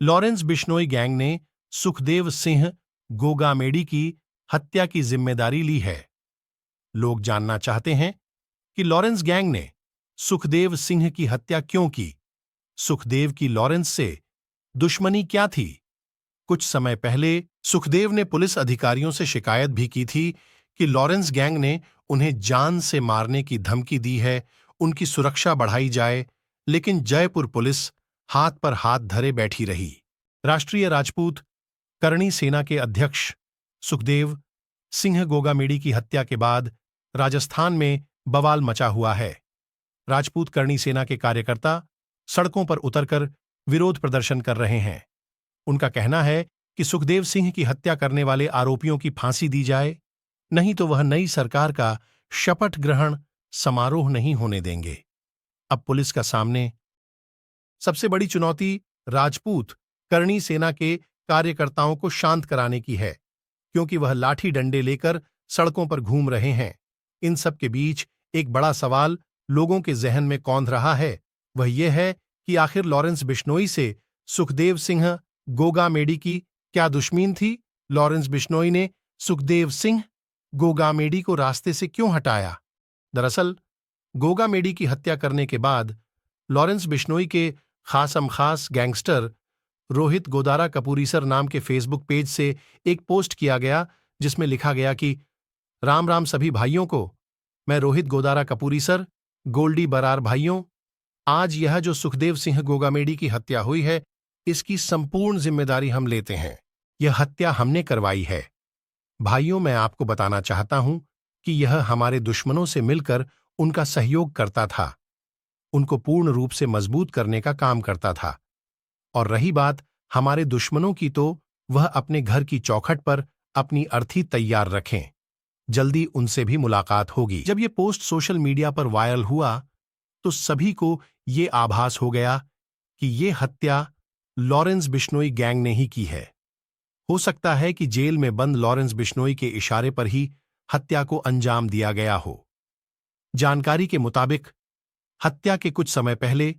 Lawrence Bishnoi gang ने सुखदेव सिंह गोगामेडी की हत्या की जिम्मेदारी ली है। लोग जानना चाहते हैं कि लॉरेंस गैंग ने सुखदेव सिंह की हत्या क्यों की। सुखदेव की लॉरेंस से दुश्मनी क्या थी? कुछ समय पहले सुखदेव ने पुलिस अधिकारियों से शिकायत भी की थी कि लॉरेंस गैंग ने उन्हें जान से मारने की धमकी दी है, उनकी सुरक्षा बढ़ाई जाए, लेकिन जयपुर पुलिस हाथ पर हाथ धरे बैठी रही। राष्ट्रीय राजपूत करणी सेना के अध्यक्ष सुखदेव सिंह गोगामेडी की हत्या के बाद राजस्थान में बवाल मचा हुआ है। राजपूत करणी सेना के कार्यकर्ता सड़कों पर उतरकर विरोध प्रदर्शन कर रहे हैं। उनका कहना है कि सुखदेव सिंह की हत्या करने वाले आरोपियों की फांसी दी जाए, नहीं तो वह नई सरकार का शपथ ग्रहण समारोह नहीं होने देंगे। अब पुलिस का सामने सबसे बड़ी चुनौती राजपूत करणी सेना के कार्यकर्ताओं को शांत कराने की है, क्योंकि वह लाठी डंडे लेकर सड़कों पर घूम रहे हैं। इन सब के बीच एक बड़ा सवाल लोगों के जहन में कौंध रहा है, वह यह है कि आखिर लॉरेंस बिश्नोई से सुखदेव सिंह गोगामेडी की क्या दुश्मनी थी? लॉरेंस बिश्नोई ने सुखदेव सिंह गोगामेडी को रास्ते से क्यों हटाया? दरअसल गोगामेडी की हत्या करने के बाद लॉरेंस बिश्नोई के खास गैंगस्टर रोहित गोदारा कपूरीसर नाम के फेसबुक पेज से एक पोस्ट किया गया, जिसमें लिखा गया कि राम राम सभी भाइयों को, मैं रोहित गोदारा कपूरीसर, गोल्डी बरार भाइयों, आज यह जो सुखदेव सिंह गोगामेडी की हत्या हुई है, इसकी संपूर्ण जिम्मेदारी हम लेते हैं। यह हत्या हमने करवाई है। भाइयों, मैं आपको बताना चाहता हूं कि यह हमारे दुश्मनों से मिलकर उनका सहयोग करता था, उनको पूर्ण रूप से मजबूत करने का काम करता था। और रही बात हमारे दुश्मनों की, तो वह अपने घर की चौखट पर अपनी अर्थी तैयार रखें, जल्दी उनसे भी मुलाकात होगी। जब यह पोस्ट सोशल मीडिया पर वायरल हुआ तो सभी को ये आभास हो गया कि ये हत्या लॉरेंस बिश्नोई गैंग ने ही की है। हो सकता है कि जेल में बंद लॉरेंस बिश्नोई के इशारे पर ही हत्या को अंजाम दिया गया हो। जानकारी के मुताबिक हत्या के कुछ समय पहले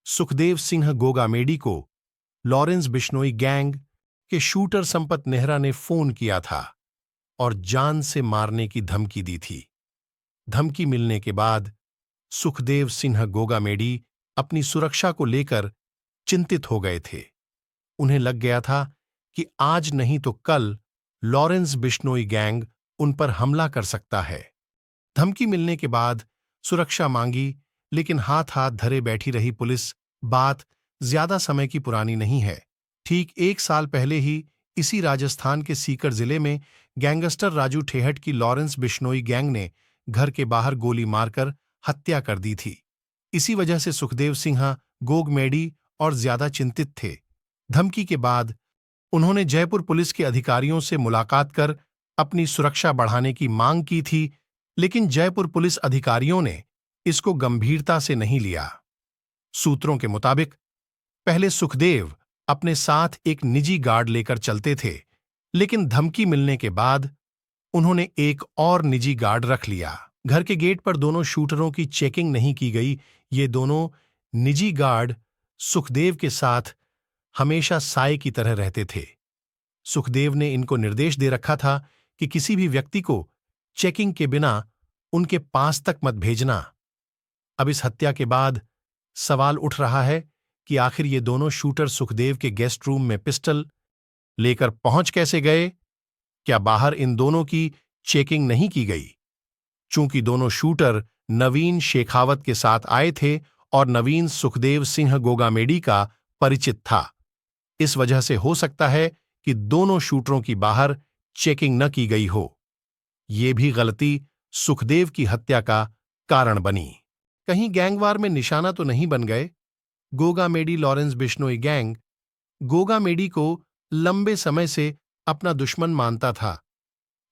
सुखदेव सिंह गोगामेडी को लॉरेंस बिश्नोई गैंग के शूटर संपत नेहरा ने फोन किया था और जान से मारने की धमकी दी थी। धमकी मिलने के बाद सुखदेव सिंह गोगामेडी अपनी सुरक्षा को लेकर चिंतित हो गए थे। उन्हें लग गया था कि आज नहीं तो कल लॉरेंस बिश्नोई गैंग उन पर हमला कर सकता है। धमकी मिलने के बाद सुरक्षा मांगी, लेकिन हाथ हाथ धरे बैठी रही पुलिस। बात ज्यादा समय की पुरानी नहीं है। ठीक 1 साल पहले ही इसी राजस्थान के सीकर जिले में गैंगस्टर राजू ठेहट की लॉरेंस बिश्नोई गैंग ने घर के बाहर गोली मारकर हत्या कर दी थी। इसी वजह से सुखदेव सिंह गोगामेडी और ज्यादा चिंतित थे। धमकी के बाद उन्होंने जयपुर पुलिस के अधिकारियों से मुलाकात कर अपनी सुरक्षा बढ़ाने की मांग की थी, लेकिन जयपुर पुलिस अधिकारियों ने इसको गंभीरता से नहीं लिया। सूत्रों के मुताबिक पहले सुखदेव अपने साथ एक निजी गार्ड लेकर चलते थे, लेकिन धमकी मिलने के बाद उन्होंने एक और निजी गार्ड रख लिया। घर के गेट पर दोनों शूटरों की चेकिंग नहीं की गई। ये दोनों निजी गार्ड सुखदेव के साथ हमेशा साए की तरह रहते थे। सुखदेव ने इनको निर्देश दे रखा था कि किसी भी व्यक्ति को चेकिंग के बिना उनके पास तक मत भेजना। अब इस हत्या के बाद सवाल उठ रहा है कि आखिर ये दोनों शूटर सुखदेव के गेस्ट रूम में पिस्टल लेकर पहुंच कैसे गए? क्या बाहर इन दोनों की चेकिंग नहीं की गई? चूंकि दोनों शूटर नवीन शेखावत के साथ आए थे और नवीन सुखदेव सिंह गोगामेडी का परिचित था, इस वजह से हो सकता है कि दोनों शूटरों की बाहर चेकिंग न की गई हो। ये भी गलती सुखदेव की हत्या का कारण बनी। कहीं गैंगवार में निशाना तो नहीं बन गए? गोगामेडी लॉरेंस बिश्नोई गैंग गोगामेडी को लंबे समय से अपना दुश्मन मानता था।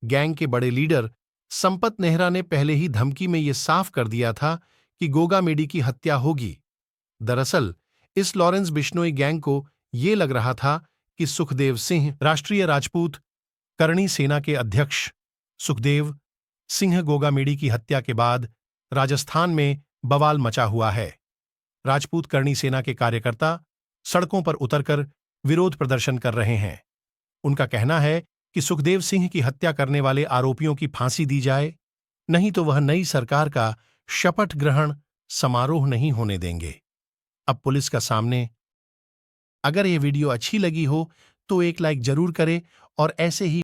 गैंग के बड़े लीडर संपत नेहरा ने पहले ही धमकी में यह साफ कर दिया था कि गोगामेडी की हत्या होगी। दरअसल इस लॉरेंस बिश्नोई गैंग को यह लग रहा था कि सुखदेव सिंह राष्ट्रीय राजपूत करणी सेना के अध्यक्ष सुखदेव सिंह गोगामेडी की हत्या के बाद राजस्थान में बवाल मचा हुआ है। राजपूत करणी सेना के कार्यकर्ता सड़कों पर उतरकर विरोध प्रदर्शन कर रहे हैं। उनका कहना है कि सुखदेव सिंह की हत्या करने वाले आरोपियों की फांसी दी जाए, नहीं तो वह नई सरकार का शपथ ग्रहण समारोह नहीं होने देंगे। अब पुलिस का सामने। अगर यह वीडियो अच्छी लगी हो तो एक लाइक जरूर करें और ऐसे ही